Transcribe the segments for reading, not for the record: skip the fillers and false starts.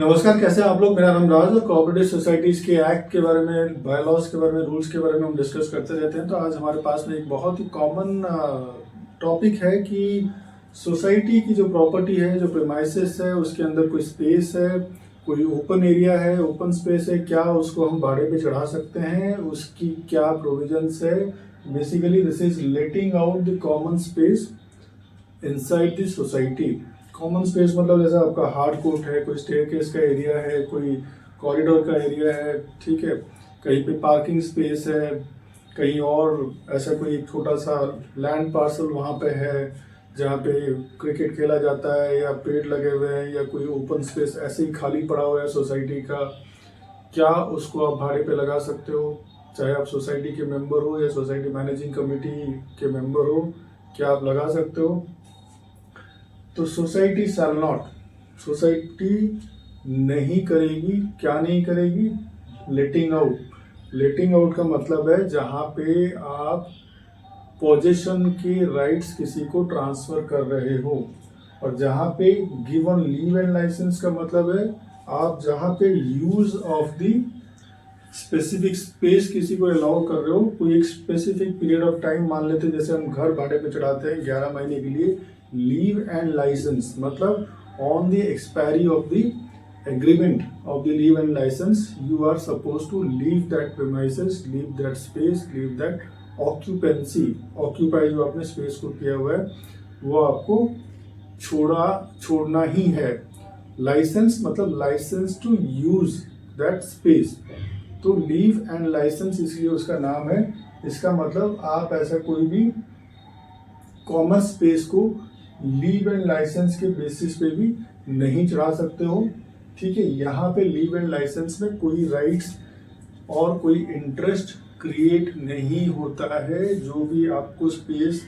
नमस्कार, कैसे हैं आप लोग। मेरा नाम राज और कोऑपरेटिव सोसाइटीज के एक्ट के बारे में, बायलॉज के बारे में, रूल्स के बारे में हम डिस्कस करते रहते हैं। तो आज हमारे पास में एक बहुत ही कॉमन टॉपिक है कि सोसाइटी की जो प्रॉपर्टी है, जो प्रेमाइसेस है, उसके अंदर कोई स्पेस है, कोई ओपन एरिया है, ओपन स्पेस है, क्या उसको हम भाड़े पे चढ़ा सकते हैं, उसकी क्या प्रोविजंस है। Basically this is letting out the common space inside the society. Common space मतलब जैसे आपका हार्ड कोर्ट है, कोई स्टेयरकेस का एरिया है, कोई कॉरिडोर का एरिया है, ठीक है, कहीं पे पार्किंग स्पेस है, कहीं और ऐसा कोई एक छोटा सा लैंड पार्सल वहाँ पे है जहाँ पे क्रिकेट खेला जाता है, या पेड़ लगे हुए हैं, या कोई ओपन स्पेस ऐसे ही खाली पड़ा हुआ है सोसाइटी का, क्या उसको आप भाड़े पे लगा सकते हो। चाहे आप सोसाइटी के मेंबर हो या सोसाइटी मैनेजिंग कमेटी के मेंबर हो, क्या आप लगा सकते हो। तो सोसाइटी शैल नॉट, सोसाइटी नहीं करेगी, क्या नहीं करेगी, लेटिंग आउट। लेटिंग आउट का मतलब है जहाँ पे आप पोजेशन के राइट्स किसी को ट्रांसफर कर रहे हो, और जहाँ पे गिवन लीव एंड लाइसेंस का मतलब है आप जहाँ पे use of the specific space किसी को अलाउ कर रहे हो। कोई एक स्पेसिफिक पीरियड ऑफ टाइम मान लेते हैं, जैसे हम घर भाड़े पे चढ़ाते हैं 11 महीने के लिए। लीव एंड लाइसेंस मतलब on the expiry of the agreement of the leave and license, you are supposed to leave that premises, leave that space, leave that occupancy, occupy जो आपने स्पेस को किया हुआ है वो आपको छोड़ना ही है। लाइसेंस मतलब licence to use that space. तो लीव एंड लाइसेंस इसलिए उसका नाम है। इसका मतलब आप ऐसा कोई भी कॉमन स्पेस को लीव एंड लाइसेंस के बेसिस पे भी नहीं चढ़ा सकते हो, ठीक है। यहाँ पे लीव एंड लाइसेंस में कोई राइट्स और कोई इंटरेस्ट क्रिएट नहीं होता है। जो भी आपको स्पेस,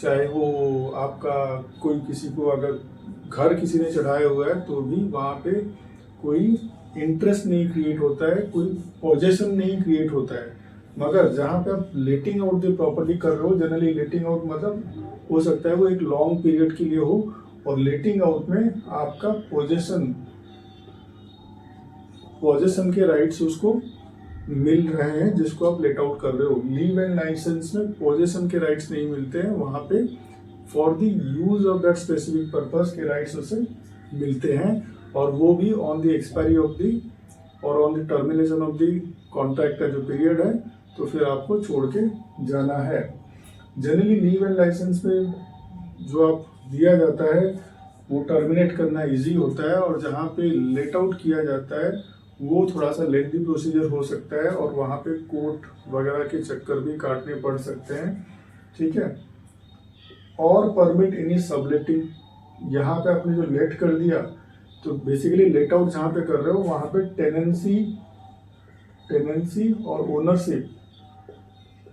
चाहे वो आपका कोई किसी को अगर घर किसी ने चढ़ाया हुआ है तो भी वहाँ पे कोई इंटरेस्ट नहीं क्रिएट होता है, कोई पोजेशन नहीं क्रिएट होता है। मगर जहाँ पे आप लेटिंग आउट द प्रॉपर्टी कर रहे हो, जनरली लेटिंग आउट मतलब हो सकता है वो एक लॉन्ग पीरियड के लिए हो, और लेटिंग आउट में आपका पोजेशन के राइट्स उसको मिल रहे हैं जिसको आप लेट आउट कर रहे हो। लीव एंड लाइसेंस में पोजेशन के राइट्स नहीं मिलते हैं, वहाँ पे for the use of that specific purpose के राइट्स उसे मिलते हैं, और वो भी on the expiry of the और on the termination of the contract का जो पीरियड है, तो फिर आपको छोड़ के जाना है। जनरली लीव एंड लाइसेंस में जो आप दिया जाता है वो टर्मिनेट करना इजी होता है, और जहाँ पे लेट आउट किया जाता है वो थोड़ा सा लेंथी प्रोसीजर हो सकता है, और वहाँ पे कोर्ट वगैरह के चक्कर भी काटने पड़ सकते हैं, ठीक है। और परमिट एनी सबलेटिंग, यहाँ पे आपने जो लेट कर दिया, तो बेसिकली लेट आउट जहाँ पे कर रहे हो वहाँ पे टेनेंसी और ओनरशिप,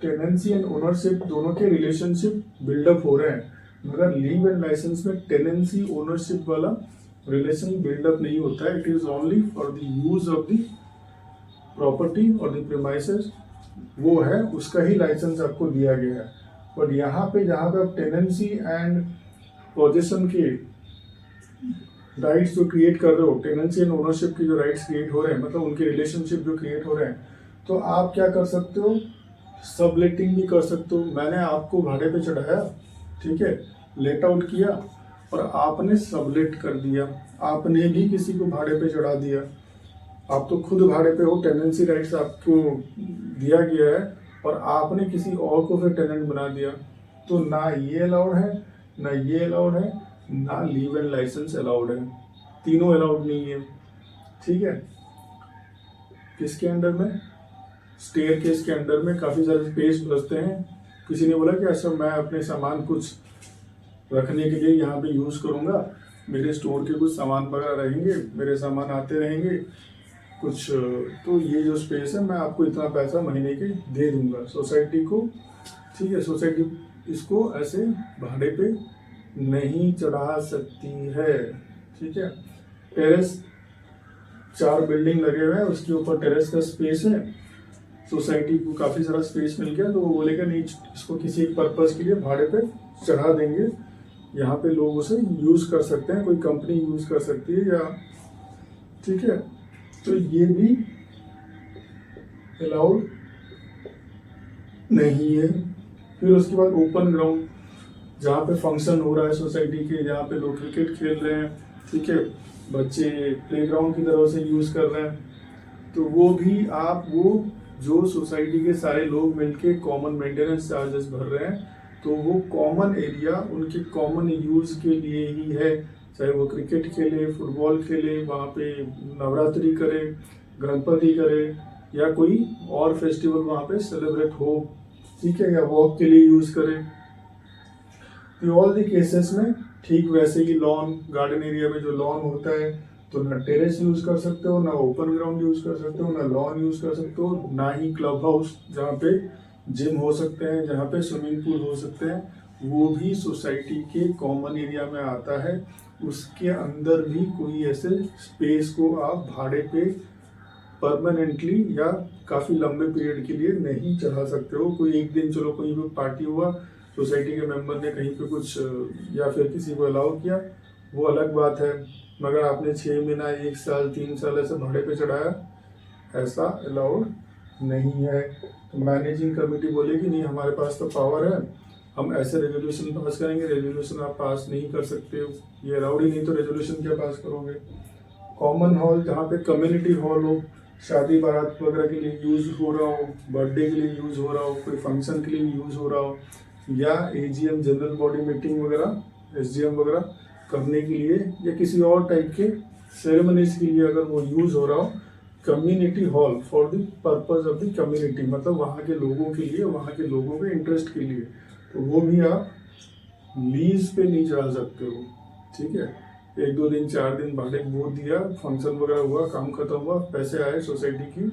टेनेंसी एंड ओनरशिप दोनों के रिलेशनशिप बिल्डअप हो रहे हैं। मगर लीव एंड लाइसेंस में टेनेंसी ओनरशिप वाला रिलेशन बिल्डअप नहीं होता है। It is only for the use of the property और द प्रीमाइसेस, वो है उसका ही लाइसेंस आपको दिया गया है। बट यहाँ पे जहाँ पे आप टेनेंसी एंड पोजेशन के राइट्स जो क्रिएट कर रहे हो, टेनेंसी एंड ओनरशिप की जो राइट्स क्रिएट हो रहे हैं, मतलब उनके रिलेशनशिप जो क्रिएट हो रहे हैं, तो आप क्या कर सकते हो, सबलेटिंग भी कर सकते हो। मैंने आपको भाड़े पे चढ़ाया, ठीक है, लेट आउट किया और आपने सबलेट कर दिया, आपने भी किसी को भाड़े पे चढ़ा दिया। आप तो खुद भाड़े पे हो, टेनेंसी राइट्स आपको दिया गया है, और आपने किसी और को फिर टेनेंट बना दिया। तो ना ये अलाउड है, ना ये अलाउड है, ना लीव एंड लाइसेंस अलाउड है, तीनों अलाउड नहीं है, ठीक है। किसके अंडर में, स्टेयरकेस के अंडर में काफ़ी सारे स्पेस बचते हैं। किसी ने बोला कि अच्छा मैं अपने सामान कुछ रखने के लिए यहाँ पे यूज़ करूँगा, मेरे स्टोर के कुछ सामान वगैरह रहेंगे, मेरे सामान आते रहेंगे कुछ, तो ये जो स्पेस है मैं आपको इतना पैसा महीने के दे दूँगा सोसाइटी को, ठीक है। सोसाइटी इसको ऐसे भाड़े पे नहीं चढ़ा सकती है, ठीक है। टेरेस 4 बिल्डिंग लगे हुए हैं, उसके ऊपर टेरेस का स्पेस है, सोसाइटी को काफ़ी सारा स्पेस मिल गया, तो वो बोलेगा नहीं इसको किसी एक पर्पज़ के लिए भाड़े पे चढ़ा देंगे, यहाँ पे लोग उसे यूज़ कर सकते हैं, कोई कंपनी यूज़ कर सकती है, या ठीक है, तो ये भी अलाउड नहीं है। फिर उसके बाद ओपन ग्राउंड, जहाँ पे फंक्शन हो रहा है सोसाइटी के, जहाँ पे लोग क्रिकेट खेल रहे हैं, ठीक है, बच्चे प्लेग्राउंड की तरह से यूज कर रहे हैं, तो वो भी आप वो जो सोसाइटी के सारे लोग मिलके कॉमन मेंटेनेंस चार्जेस भर रहे हैं, तो वो कॉमन एरिया उनके कॉमन यूज के लिए ही है। चाहे वो क्रिकेट खेले, फुटबॉल खेले, वहाँ पे नवरात्रि करे, गणपति करे, या कोई और फेस्टिवल वहाँ पे सेलिब्रेट हो, ठीक है, या वॉक के लिए यूज करें। तो ऑल दी केसेस में ठीक वैसे ही लॉन, गार्डन एरिया में जो लॉन होता है, तो ना टेरेस यूज कर सकते हो, ना ओपन ग्राउंड यूज कर सकते हो, ना लॉन यूज कर सकते हो, ना ही क्लब हाउस जहाँ पे जिम हो सकते हैं, जहाँ पे स्विमिंग पूल हो सकते हैं, वो भी सोसाइटी के कॉमन एरिया में आता है। उसके अंदर भी कोई ऐसे स्पेस को आप भाड़े पे परमानेंटली या काफ़ी लंबे पीरियड के लिए नहीं चढ़ा सकते हो। कोई एक दिन चलो कहीं पे पार्टी हुआ, सोसाइटी के मेंबर ने कहीं पे कुछ या फिर किसी को अलाउ किया, वो अलग बात है, मगर आपने 6 महीना, 1 साल, 3 साल ऐसे भाड़े पे चढ़ाया, ऐसा अलाउड नहीं है। तो मैनेजिंग कमेटी बोलेगी नहीं, हमारे पास तो पावर है, हम ऐसे रेजोल्यूशन पास करेंगे। रेजोल्यूशन आप पास नहीं कर सकते हो, ये अलाउड ही नहीं, तो रेजोल्यूशन क्या पास करोगे। कॉमन हॉल, जहाँ पे कम्युनिटी हॉल हो, शादी बारात वगैरह के लिए यूज हो रहा हो, बर्थडे के लिए यूज हो रहा हो, कोई फंक्शन के लिए यूज हो रहा हो, या एजीएम जनरल बॉडी मीटिंग वगैरह, एसजीएम वगैरह करने के लिए, या किसी और टाइप के सेरेमनीज के लिए अगर वो यूज हो रहा हो, community hall for the purpose of the community, मतलब वहाँ के लोगों के लिए, वहाँ के लोगों के इंटरेस्ट के लिए, तो वो भी आप लीज पे नहीं चढ़ा सकते हो, ठीक है। 1-2 दिन, 4 दिन भाड़े वो दिया, फंक्शन वगैरह हुआ, काम खत्म हुआ, पैसे आए सोसाइटी की,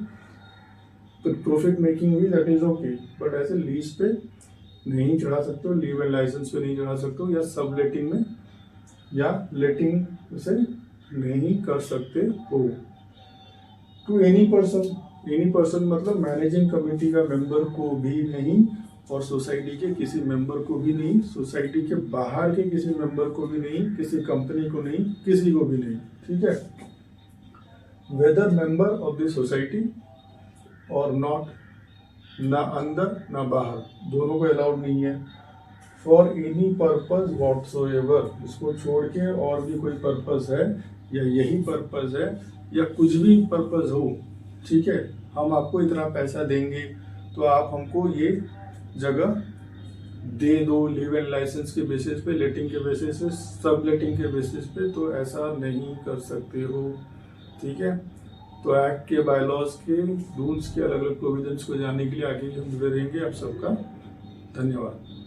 तो प्रॉफिट मेकिंग हुई, दैट इज ओके, बट ऐसे लीज पे नहीं चढ़ा सकते हो, लीव एंड लाइसेंस पे नहीं चढ़ा सकते हो, या सब लेटिंग में या लेटिंग से नहीं कर सकते हो। टू एनी पर्सन मतलब मैनेजिंग कमेटी का मेंबर को भी नहीं, और सोसाइटी के किसी मेंबर को भी नहीं, सोसाइटी के बाहर के किसी मेंबर को भी नहीं, किसी कंपनी को नहीं, किसी को भी नहीं, ठीक है। Whether member of the society और नॉट, ना अंदर ना बाहर, दोनों को अलाउड नहीं है। फॉर एनी पर्पज व्हाटसोएवर, इसको छोड़ के और भी कोई पर्पज है, या यही पर्पज है, या कुछ भी पर्पज हो, ठीक है, हम आपको इतना पैसा देंगे तो आप हमको ये जगह दे दो, लीव एंड लाइसेंस के बेसिस पे, लेटिंग के बेसिस पे, सब लेटिंग के बेसिस पे, तो ऐसा नहीं कर सकते हो, ठीक है। तो एक्ट के, बायलॉज के, रूल्स के अलग अलग प्रोविजंस को जानने के लिए आगे हम जुड़े रहेंगे। आप सबका धन्यवाद।